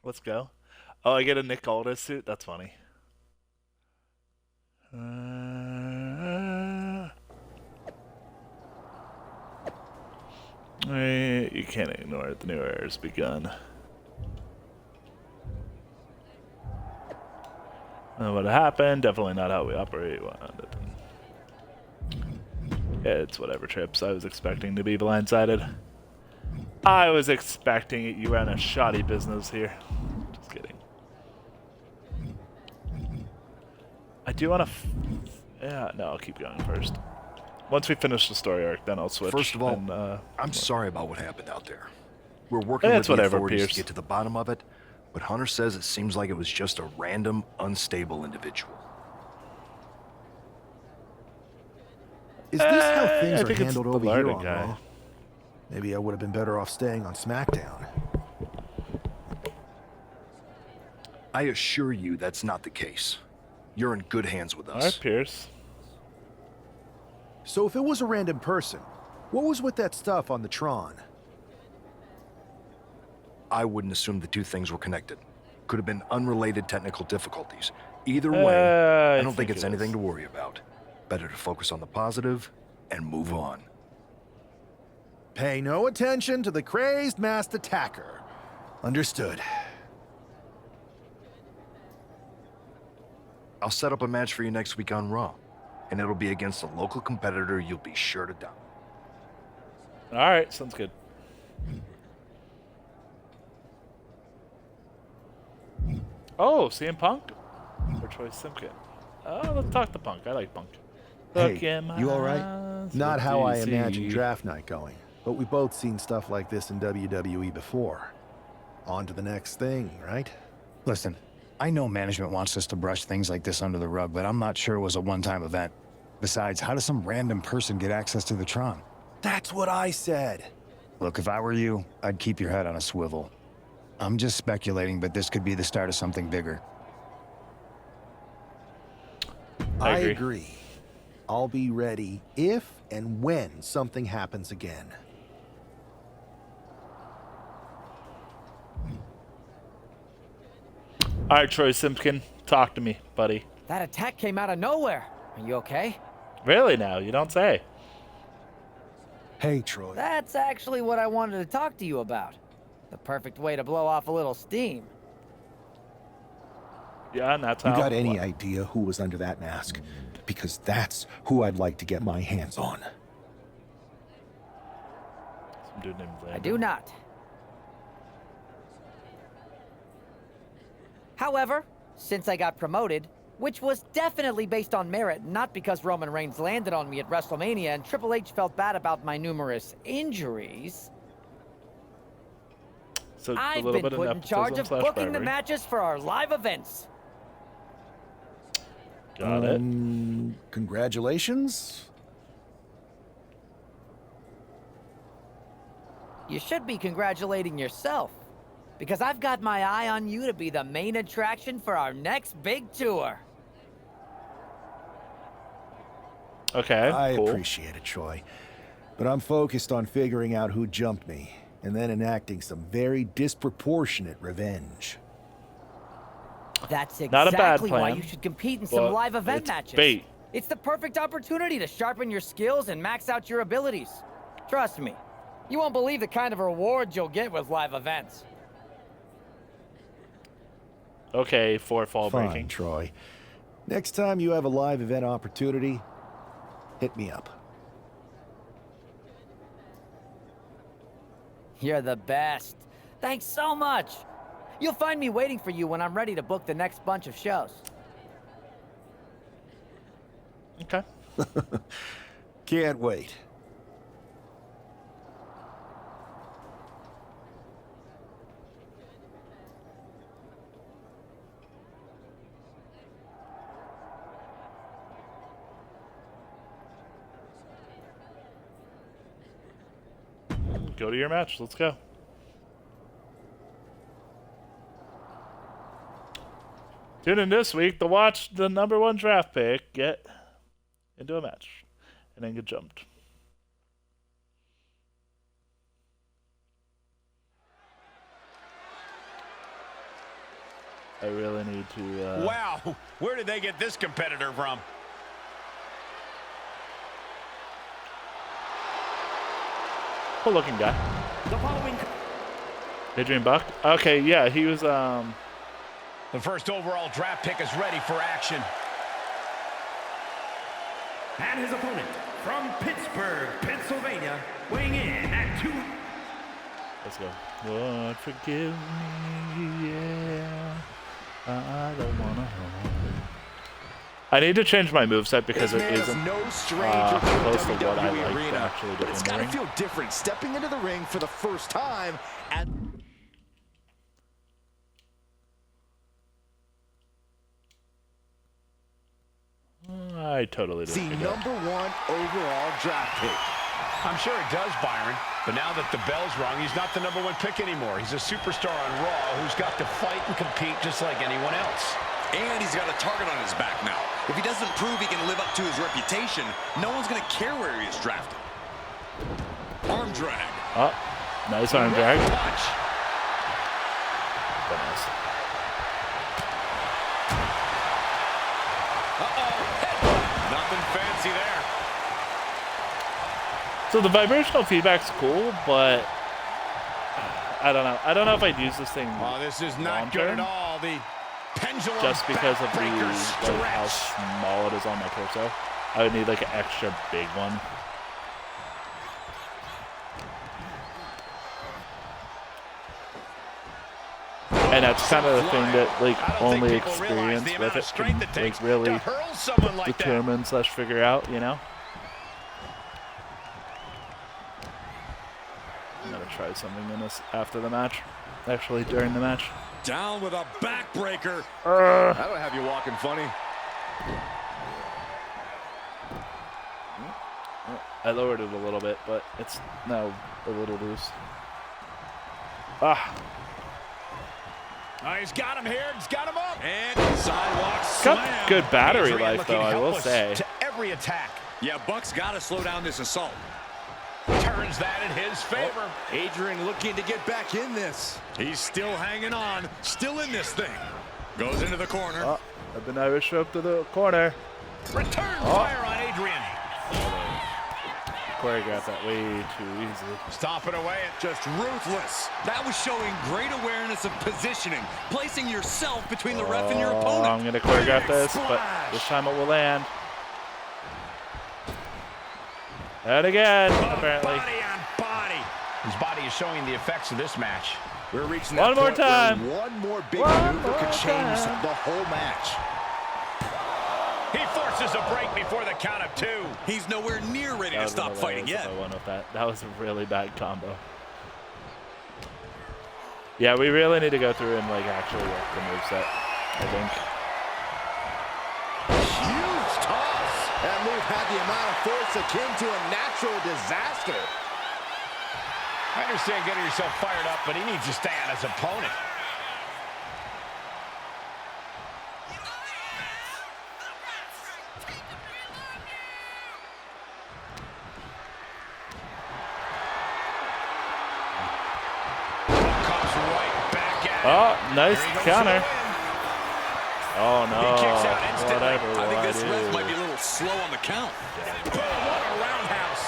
Let's go. Oh, I get a Nick Aldis suit? That's funny. You can't ignore it. The new era has begun. What happened? Definitely not how we operate. It's whatever, Trips. I was expecting to be blindsided. I was expecting it. You ran a shoddy business here. Just kidding. I do want to... yeah, no, I'll keep going first. Once we finish the story arc, then I'll switch. First of all, and, I'm sorry about what happened out there. We're working with the authorities to get to the bottom of it, but Hunter says it seems like it was just a random, unstable individual. Is this how things are handled over here on guy. Raw? Maybe I would have been better off staying on SmackDown. I assure you that's not the case. You're in good hands with us. All right, Pierce. So if it was a random person, what was with that stuff on the Tron? I wouldn't assume the two things were connected. Could have been unrelated technical difficulties. Either way, I don't think it's anything to worry about. Better to focus on the positive and move on. Pay no attention to the crazed masked attacker. Understood. I'll set up a match for you next week on Raw, and it'll be against a local competitor you'll be sure to down. All right, sounds good. Oh, CM Punk or Troy Simpkin? Oh, let's talk to Punk. I like Punk. Hey, you all right? Not how I imagined draft night going, but we've both seen stuff like this in WWE before. On to the next thing, right? Listen, I know management wants us to brush things like this under the rug, but I'm not sure it was a one-time event. Besides, how does some random person get access to the Tron? That's what I said. Look, if I were you, I'd keep your head on a swivel. I'm just speculating, but this could be the start of something bigger. I agree. I'll be ready if and when something happens again. All right, Troy Simpkin, talk to me, buddy. That attack came out of nowhere. Are you okay? Really now? You don't say. Hey, Troy. That's actually what I wanted to talk to you about. The perfect way to blow off a little steam. Yeah, and that's how. You got any idea who was under that mask? Because that's who I'd like to get my hands on. Some dude named Landon. I do not. However, since I got promoted, which was definitely based on merit, not because Roman Reigns landed on me at WrestleMania and Triple H felt bad about my numerous injuries, so I've been put in charge of booking the matches for our live events. Got it. Congratulations. You should be congratulating yourself, because I've got my eye on you to be the main attraction for our next big tour. Okay, I cool. appreciate it, Troy. But I'm focused on figuring out who jumped me, and then enacting some very disproportionate revenge. That's Not a bad exactly why plan, you should compete in some live event matches. Bait. It's the perfect opportunity to sharpen your skills and max out your abilities. Trust me, you won't believe the kind of rewards you'll get with live events. Okay, for fall Fine, breaking. Troy. Next time you have a live event opportunity, hit me up. You're the best. Thanks so much. You'll find me waiting for you when I'm ready to book the next bunch of shows. Okay. Can't wait. Go to your match. Let's go. Tune in this week to watch the #1 draft pick get into a match and then get jumped. I really need to... Wow, where did they get this competitor from? Cool looking guy. The following... Adrian Buck? Okay, yeah, he was... The first overall draft pick is ready for action. And his opponent from Pittsburgh, Pennsylvania, weighing in at 2... Let's go. Lord, forgive me, yeah. I don't wanna hold. I need to change my moveset because it isn't close to what I like to actually do. It's gotta feel different stepping into the ring for the first time and I totally do. the number 1 overall draft pick. I'm sure it does, Byron. But now that the bell's rung, he's not the number 1 pick anymore. He's a superstar on Raw who's got to fight and compete just like anyone else. And he's got a target on his back now. If he doesn't prove he can live up to his reputation, no one's going to care where he is drafted. Arm drag. Oh, nice arm drag. Punch. Goodness. Nothing fancy there. So the vibrational feedback's cool, but I don't know. I don't know if I'd use this thing Oh, this is not good at all. The pendulum just because of the backbreaker like, how stretch. small it is on my torso. I would need like an extra big one. And that's kind of the thing that like only experience with it can like really determine / figure out, you know? I'm gonna try something in this after the match. Actually, during the match. Down with a backbreaker. That'll have you walking funny. I lowered it a little bit, but it's now a little loose. Ah. Oh, he's got him here. He's got him up. And sidewalk Got slam. good battery Adrian life, though, looking I will helpless say. to every attack. Yeah, Buck's got to slow down this assault. Turns that in his favor. Adrian looking to get back in this. He's still hanging on, still in this thing. Goes into the corner. Oh, I've been Irish rope to the corner. Return fire on Adrian. Choreographed that way too easy. Stomping away. Just ruthless. That was showing great awareness of positioning, placing yourself between the ref and your opponent. I'm gonna choreograph this, but this time it will land. And again, apparently. Body on body. His body is showing the effects of this match. We're reaching One that more point where time. one more big One maneuver more could change time. the whole match. He forces a break before the count of 2. He's nowhere near ready to stop fighting yet. I won with that. That was a really bad combo. Yeah, we really need to go through and like actually work the moveset, I think. Huge toss. That move had the amount of force akin to a natural disaster. I understand getting yourself fired up, but he needs to stay on his opponent. Oh, nice counter. Oh no, He kicks out instantly. whatever. I think this do. ref might be a little slow on the count. Boom, what a roundhouse.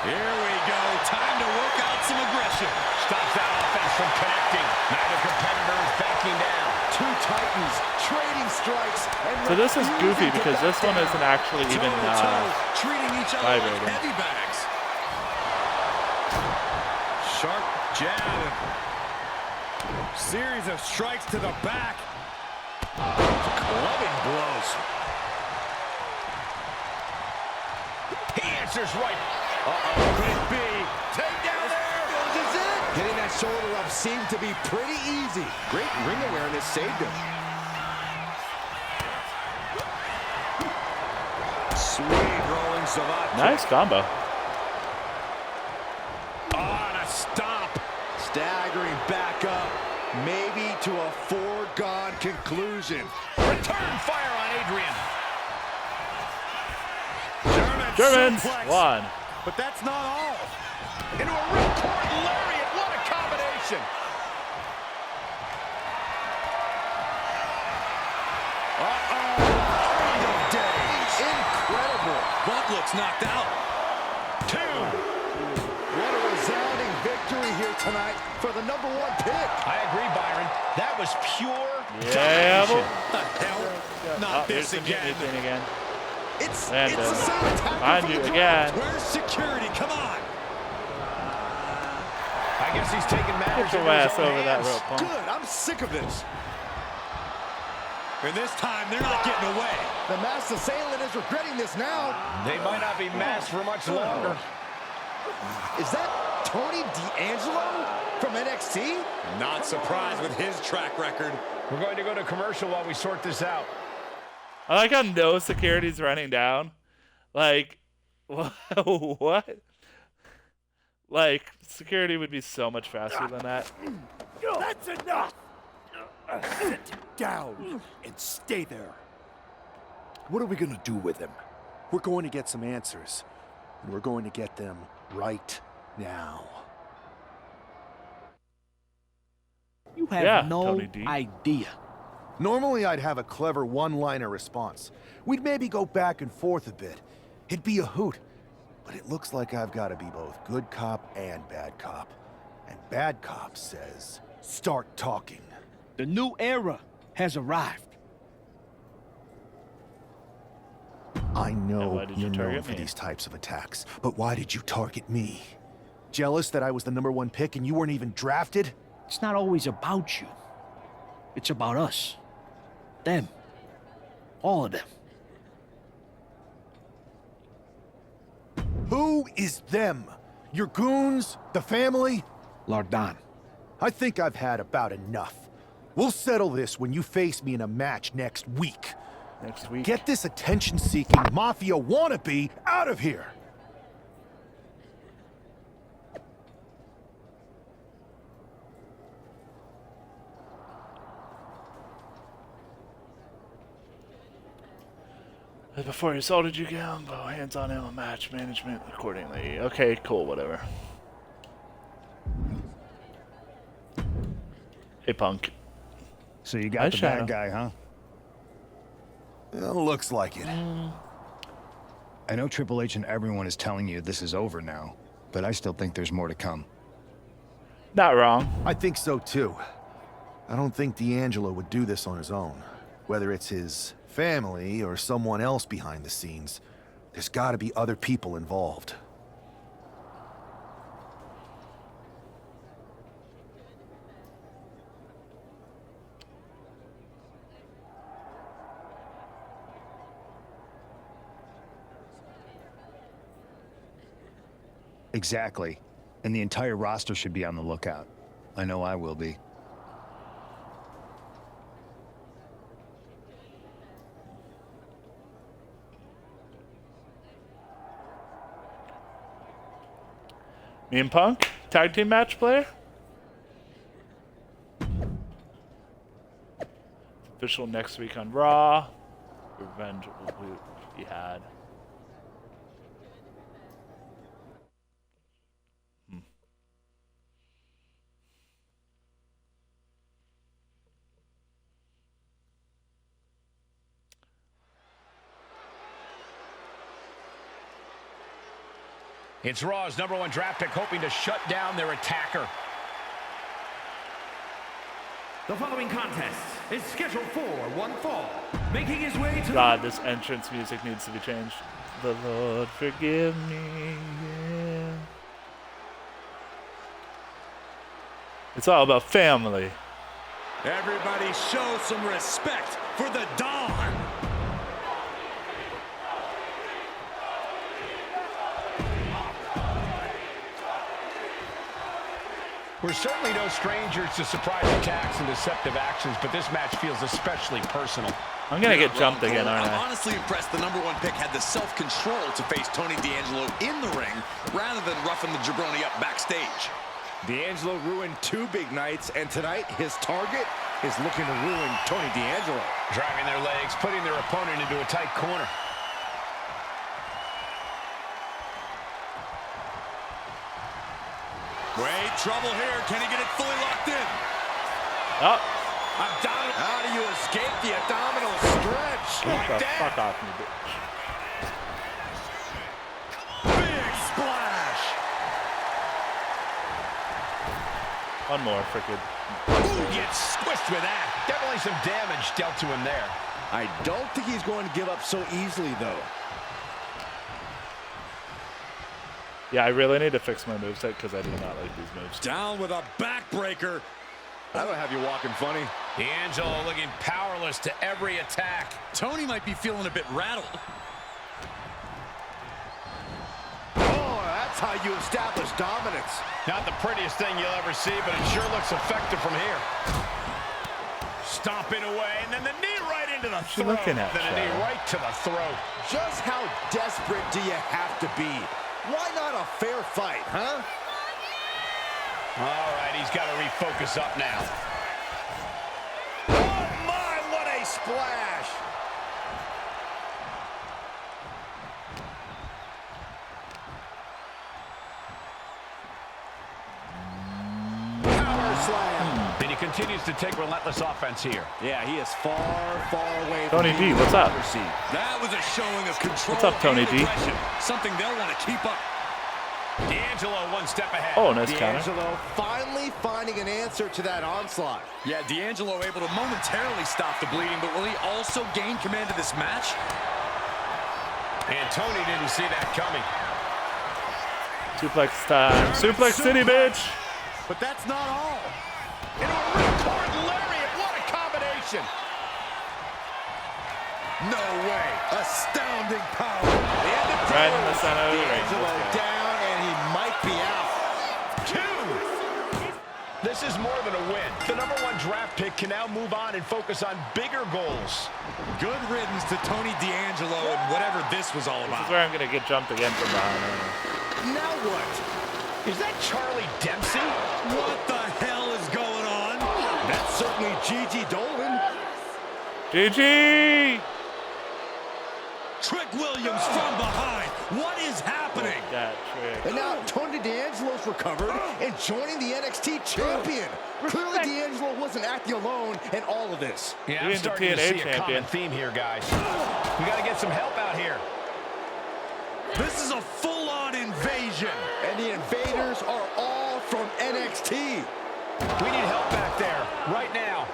Here we go. Time to work out some aggression. Stops that offense from connecting. Neither competitor is backing down. Two titans trading strikes. And So this is goofy because this one isn't actually even treating each other like vibrating. heavy bags. Sharp jab. Series of strikes to the back. Clubbing blows. He answers right. Uh-oh, could it be? Take down there. This is it. Hitting that shoulder up seemed to be pretty easy. Great ring awareness saved him. Sweet rolling savate. Nice combo. On a stomp. Staggering back up, maybe to a foregone conclusion. Return fire on Adrian. Germans suplex. won. But that's not all. Into a ripcord lariat. What a combination. looks knocked out. 2. What a resounding victory here tonight for the #1 pick. I agree, Byron. That was pure Yeah, domination. The hell? Not this again. It's And, the same attack mind from you, the again. Where's security? Come on. I guess he's taking matters Get into your his ass own over that hands. rope, punk. Good, I'm sick of this. And this time, they're not getting away. The masked assailant is regretting this now. They might not be masked for much longer. Is that Tony D'Angelo from NXT? Not surprised with his track record. We're going to go to commercial while we sort this out. I like how no security's running down. Like, what? Like, security would be so much faster than that. That's enough! Sit down and stay there. What are we going to do with him? We're going to get some answers. And we're going to get them right now. You have no Tony D. idea. Normally, I'd have a clever one-liner response. We'd maybe go back and forth a bit. It'd be a hoot. But it looks like I've got to be both good cop and bad cop. And bad cop says, start talking. The new era has arrived. I And know why did you you're known target for me? these types of attacks, but why did you target me? Jealous that I was the #1 pick and you weren't even drafted? It's not always about you. It's about us. Them. All of them. Who is them? Your goons? The family? Lardan. I think I've had about enough. We'll settle this when you face me in a match next week. Next week. Get this attention-seeking mafia wannabe out of here! Before you assaulted you, Gambo, hands-on ammo match management accordingly. Okay, cool, whatever. Hey, punk. So you got Nice the shadow. bad guy, huh? Well, looks like it. I know Triple H and everyone is telling you this is over now, but I still think there's more to come. Not wrong. I think so, too. I don't think D'Angelo would do this on his own. Whether it's his family or someone else behind the scenes, there's got to be other people involved. Exactly. And the entire roster should be on the lookout. I know I will be. Me and Punk? Tag team match player? Official next week on Raw. Revenge will be had. It's Raw's #1 draft pick hoping to shut down their attacker. The following contest is scheduled for one fall. Making his way to God, this entrance music needs to be changed. The Lord forgive me, yeah. It's all about family. Everybody show some respect for the Don. We're certainly no strangers to surprise attacks and deceptive actions, but this match feels especially personal. I'm gonna get jumped again, aren't I'm I? honestly impressed the #1 pick had the self-control to face Tony D'Angelo in the ring rather than roughing the jabroni up backstage. D'Angelo ruined 2 big nights, and tonight his target is looking to ruin Tony D'Angelo. Driving their legs, putting their opponent into a tight corner. Wait, trouble here. Can he get it fully locked in? Oh, Abdominal. How do you escape the abdominal stretch? get Like the that. fuck off me, bitch. One more, Freakin. Ooh, gets squished with that. Definitely some damage dealt to him there. I don't think he's going to give up so easily, though. Yeah, I really need to fix my moveset because I do not like these moves. Down with a backbreaker. That'll have you walking funny. D'Angelo looking powerless to every attack. Tony might be feeling a bit rattled. Oh, that's how you establish dominance. Not the prettiest thing you'll ever see, but it sure looks effective from here. Stomping away, and then the knee right into the throat. Looking at then a knee right to the throat. Just how desperate do you have to be? Why not a fair fight, huh? All right, he's got to refocus up now. Oh, my, what a splash. Power slam. And he continues to take relentless offense here. Yeah, he is far, far away Tony from D, being what's up? received. That was a showing of control. What's up, Tony and D? aggression. Something they'll want to keep up. D'Angelo one step ahead. Oh, nice counter. D'Angelo finally finding an answer to that onslaught. Yeah, D'Angelo able to momentarily stop the bleeding, but will he also gain command of this match? And Tony didn't see that coming. Suplex time. Suplex City, bitch. But that's not all. Into a ripcord lariat. What a combination. No way. Astounding power. The end of Right in the center of the ring. D'Angelo down, and he might be out. 2. This is more than a win. The #1 draft pick can now move on and focus on bigger goals. Good riddance to Tony D'Angelo and whatever this was all This about. is where I'm going to get jumped again from behind. Now what? Is that Charlie Dempsey? What the hell is going on? That's certainly Gigi Dolan. GG! Trick Williams from behind. What is happening? That trick. And now Tony D'Angelo's recovered and joining the NXT champion. Clearly D'Angelo wasn't acting alone in all of this. Yeah, Being I'm the starting to TNA see a champion. common theme here, guys. We got to get some help out here. This is a full-on invasion. And the invaders are all from NXT. We need help back there right now.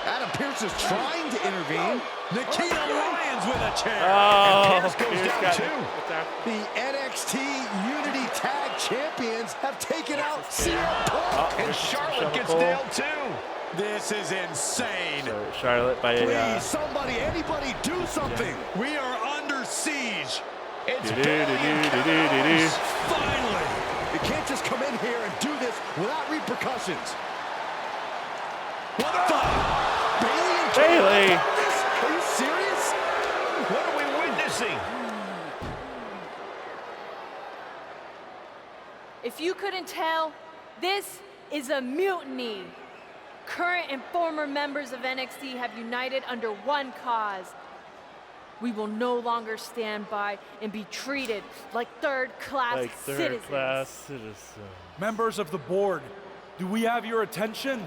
Adam Pearce is trying to intervene. Nikita Lyons with a chair. Oh, Pierce goes down got too. it. The NXT Unity Tag Champions have taken out CM Punk. And Charlotte gets Cole. nailed too. This is insane. So Charlotte by Please, somebody, anybody, do something. We are under siege. It's do-do-do-do-do-do-do. Finally. You can't just come in here and do this without repercussions. What the? Bayley! Are you serious? What are we witnessing? If you couldn't tell, this is a mutiny. Current and former members of NXT have united under one cause. We will no longer stand by and be treated like third-class citizens. Third-class citizens. Members of the board, do we have your attention?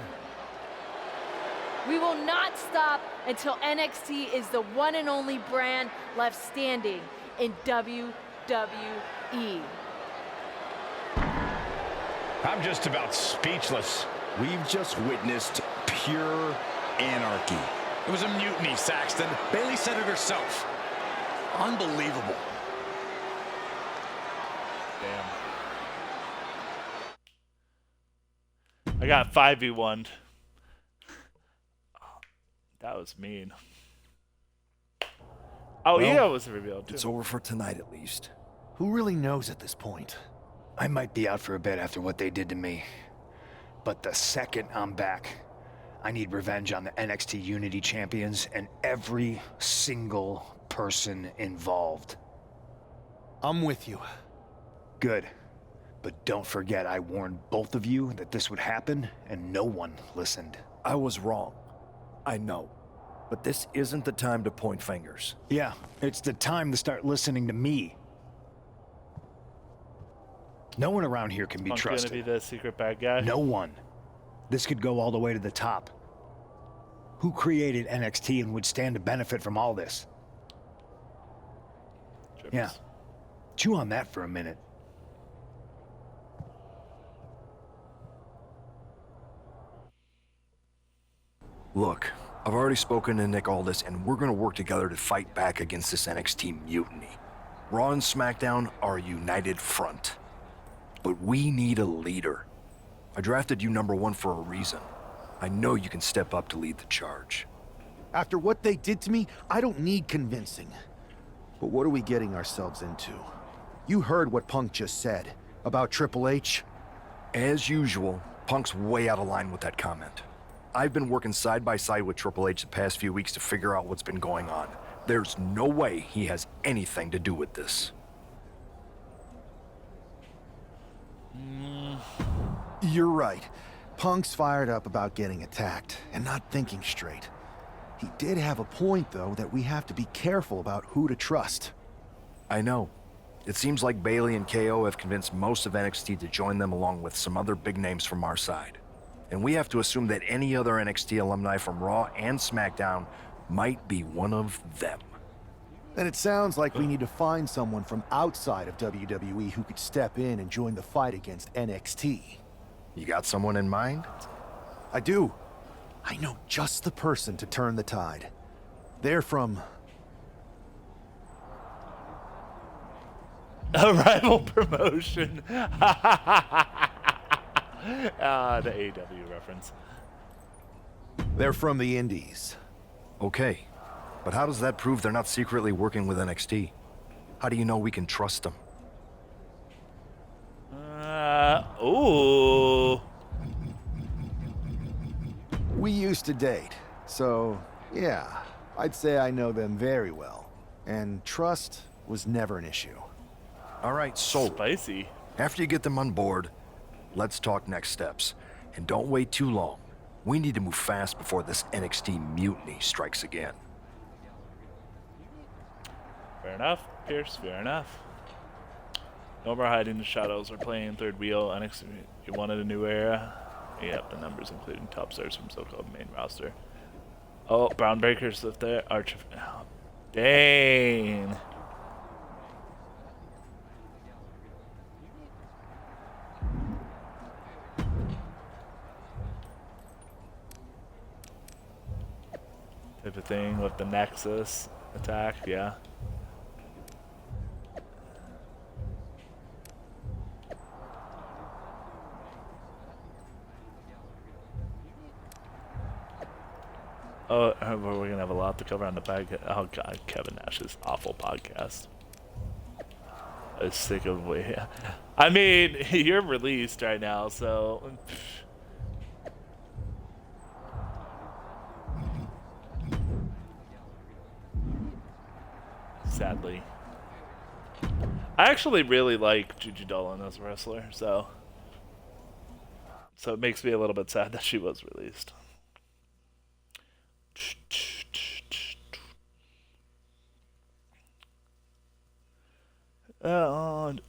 We will not stop until NXT is the one and only brand left standing in WWE. I'm just about speechless. We've just witnessed pure anarchy. It was a mutiny, Saxton. Bayley said it herself. Unbelievable. Damn. I got 5v1'd. That was mean. Oh, Well, Io was revealed too. It's over for tonight at least. Who really knows at this point? I might be out for a bit after what they did to me. But the second I'm back, I need revenge on the NXT Unity champions and every single person involved. I'm with you. Good. But don't forget I warned both of you that this would happen, and no one listened. I was wrong. I know. But this isn't the time to point fingers. Yeah, it's the time to start listening to me. No one around here can be Punk's trusted. gonna be the secret bad guy. No one. This could go all the way to the top. Who created NXT and would stand to benefit from all this? Trips. Yeah. Chew on that for a minute. Look, I've already spoken to Nick Aldis, and we're gonna work together to fight back against this NXT mutiny. Raw and SmackDown are a united front. But we need a leader. I drafted you #1 for a reason. I know you can step up to lead the charge. After what they did to me, I don't need convincing. But what are we getting ourselves into? You heard what Punk just said about Triple H. As usual, Punk's way out of line with that comment. I've been working side by side with Triple H the past few weeks to figure out what's been going on. There's no way he has anything to do with this. You're right. Punk's fired up about getting attacked and not thinking straight. He did have a point, though, that we have to be careful about who to trust. I know. It seems like Bayley and KO have convinced most of NXT to join them along with some other big names from our side. And we have to assume that any other NXT alumni from Raw and SmackDown might be one of them. Then it sounds like we need to find someone from outside of WWE who could step in and join the fight against NXT. You got someone in mind? I do. I know just the person to turn the tide. They're from... a rival promotion. The AEW reference. They're from the Indies. Okay, but how does that prove they're not secretly working with NXT? How do you know we can trust them? Ooh. We used to date, so yeah, I'd say I know them very well. And trust was never an issue. All right, so spicy. After you get them on board, let's talk next steps. And don't wait too long. We need to move fast before this NXT mutiny strikes again. Fair enough, Pierce, fair enough. No more hiding in the shadows or playing third wheel. NXT, you wanted a new era? Yep, the numbers including top stars from so-called main roster. Oh, Brown Breakers live there. Arch. Oh, dang. Type of thing with the Nexus attack, yeah. Oh, we're gonna have a lot to cover on the back. Oh god, Kevin Nash's awful podcast. I was sick of wait. I mean, you're released right now, so. Sadly, I actually really like Gigi Dolan as a wrestler, so it makes me a little bit sad that she was released.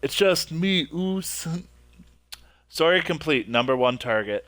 It's just me, Oos. Story complete. #1 target.